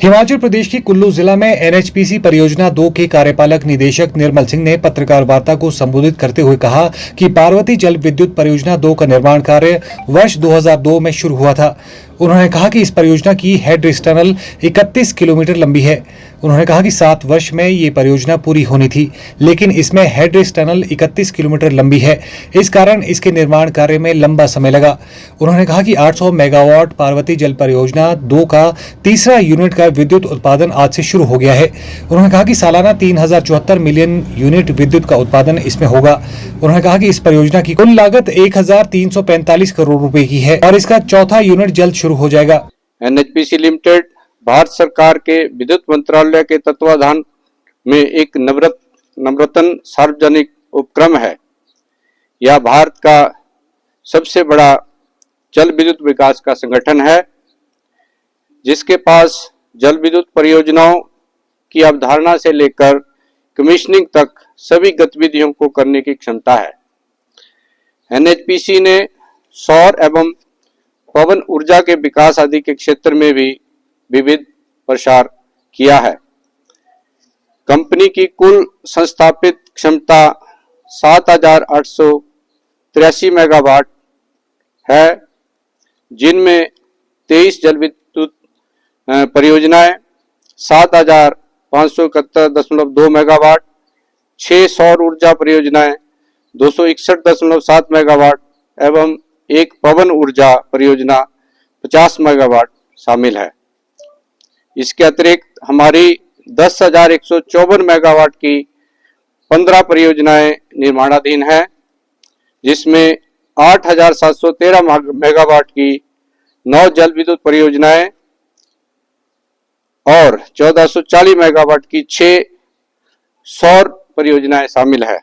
हिमाचल प्रदेश के कुल्लू जिला में एनएचपीसी परियोजना 2 के कार्यपालक निदेशक निर्मल सिंह ने पत्रकार वार्ता को संबोधित करते हुए कहा कि पार्वती जल विद्युत परियोजना 2 का निर्माण कार्य वर्ष 2002 में शुरू हुआ था। उन्होंने कहा कि इस परियोजना की हेड रेस टनल 31 किलोमीटर लंबी है। उन्होंने कहा कि 7 वर्ष में ये परियोजना पूरी होनी थी, लेकिन इसमें हेड रेस टनल 31 किलोमीटर लंबी है, इस कारण इसके निर्माण कार्य में लंबा समय लगा। उन्होंने कहा कि 800 मेगावाट पार्वती जल परियोजना 2 का तीसरा यूनिट का विद्युत उत्पादन आज से शुरू हो गया है। उन्होंने कहा कि सालाना 3074 मिलियन यूनिट विद्युत का उत्पादन इसमें होगा। उन्होंने कहा कि इस परियोजना की कुल लागत 1345 करोड़ रुपए की है और इसका चौथा यूनिट जल्द शुरू हो जाएगा। एनएचपीसी लिमिटेड भारत सरकार के विद्युत मंत्रालय के तत्वाधान में एक नवरत्न सार्वजनिक उपक्रम है। यह भारत का सबसे बड़ा जल विद्युत विकास का संगठन है, जिसके पास जल विद्युत परियोजनाओं की अवधारणा से लेकर कमीशनिंग तक सभी गतिविधियों को करने की क्षमता है। एनएचपीसी ने सौर एवं पवन ऊर्जा के विकास आदि के क्षेत्र में भी विविध प्रसार किया है। कंपनी की कुल संस्थापित क्षमता 7883 मेगावाट है, जिनमें 23 जल विद्युत परियोजनाएं, 7571.2 मेगावाट, 6 सौर ऊर्जा परियोजनाएं 261.7 मेगावाट एवं एक पवन ऊर्जा परियोजना 50 मेगावाट शामिल है। इसके अतिरिक्त हमारी 10,154 मेगावाट की 15 परियोजनाएं निर्माणाधीन है, जिसमें 8,713 मेगावाट की 9 जल विद्युत परियोजनाएं और 1440 मेगावाट की 6 सौर परियोजनाएं शामिल है।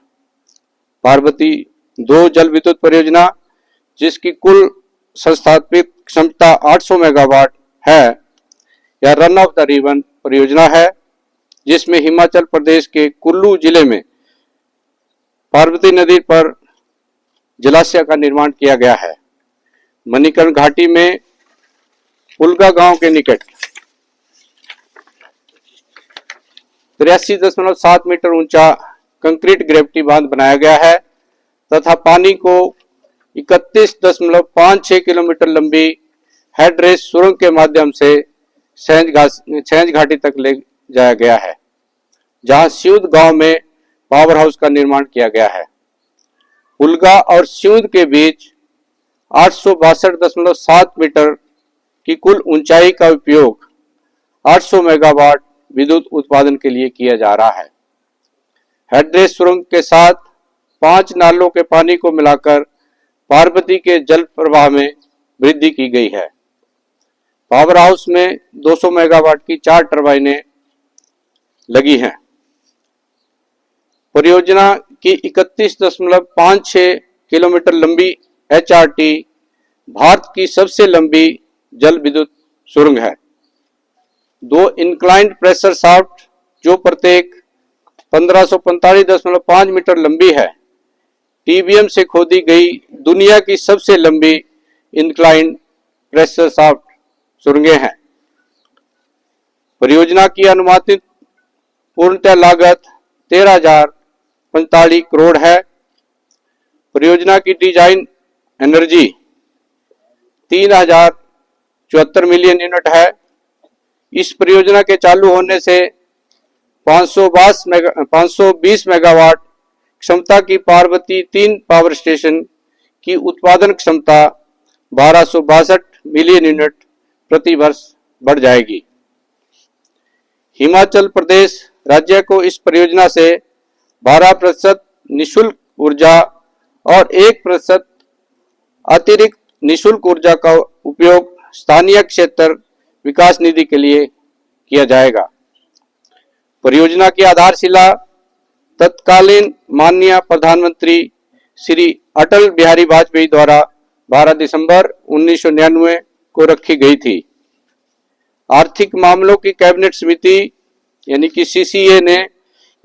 पार्वती 2 जल विद्युत परियोजना, जिसकी कुल संस्थापित क्षमता 800 मेगावाट है, यह रन ऑफ द रिवर परियोजना है, जिसमें हिमाचल प्रदेश के कुल्लू जिले में पार्वती नदी पर जलाशय का निर्माण किया गया है। मणिकर्ण घाटी में उल्गा गांव के निकट 83.7 मीटर ऊंचा कंक्रीट ग्रेविटी बांध बनाया गया है तथा पानी को 31.56 किलोमीटर लंबी हेड रेस सुरंग के माध्यम से सेंज घाटी तक ले जाया गया है, जहां सियूद गांव में पावर हाउस का निर्माण किया गया है। उल्गा और सियूद के बीच 862.7 मीटर की कुल ऊंचाई का उपयोग 800 मेगावाट विद्युत उत्पादन के लिए किया जा रहा है। हेडरेस सुरंग के साथ 5 नालों के पानी को मिलाकर पार्वती के जल प्रवाह में वृद्धि की गई है। पावर हाउस में 200 मेगावाट की 4 टरबाइनें लगी हैं। परियोजना की 31.56 किलोमीटर लंबी एचआरटी भारत की सबसे लंबी जल विद्युत सुरंग है। 2 इंक्लाइंड प्रेशर शाफ्ट, जो प्रत्येक 1545.5 मीटर लंबी है, टीबीएम से खोदी गई दुनिया की सबसे लंबी इंक्लाइंड प्रेशर शाफ्ट सुरंगें हैं। परियोजना की अनुमानित पूर्णतः लागत 13,045 करोड़ है। परियोजना की डिजाइन एनर्जी 3,074 मिलियन यूनिट है। इस परियोजना के चालू होने से 520 मेगावाट क्षमता की पार्वती 3 पावर स्टेशन की उत्पादन क्षमता 1262 मिलियन यूनिट प्रति वर्ष बढ़ जाएगी। हिमाचल प्रदेश राज्य को इस परियोजना से 12% निःशुल्क ऊर्जा और 1% अतिरिक्त निःशुल्क ऊर्जा का उपयोग स्थानीय क्षेत्र विकास निधि के लिए किया जाएगा। परियोजना की आधारशिला तत्कालीन माननीय प्रधानमंत्री श्री अटल बिहारी वाजपेयी द्वारा 12 दिसंबर 1999 को रखी गई थी। आर्थिक मामलों की कैबिनेट समिति यानी कि सीसीए ने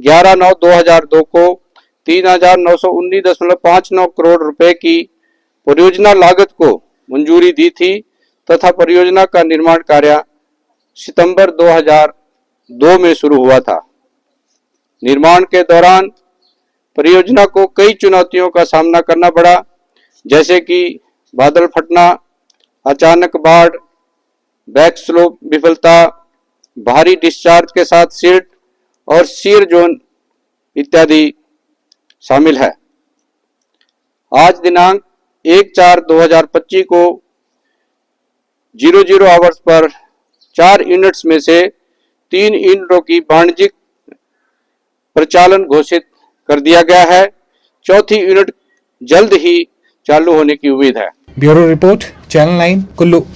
11/9/2002 को 3,919.59 करोड़ रुपए की परियोजना लागत को मंजूरी दी थी तथा परियोजना का निर्माण कार्य सितंबर 2002 में शुरू हुआ था। निर्माण के दौरान परियोजना को कई चुनौतियों का सामना करना पड़ा, जैसे कि बादल फटना, अचानक बाढ़, बैक स्लोप विफलता, भारी डिस्चार्ज के साथ सिल्ट और शीर जोन इत्यादि शामिल है। आज दिनांक 1/4/2025 को 00 आवर्स पर 4 यूनिट्स में से 3 यूनिटों की वाणिज्यिक प्रचालन घोषित कर दिया गया है। चौथी यूनिट जल्द ही चालू होने की उम्मीद है। Bureau report, channel 9 Kullu.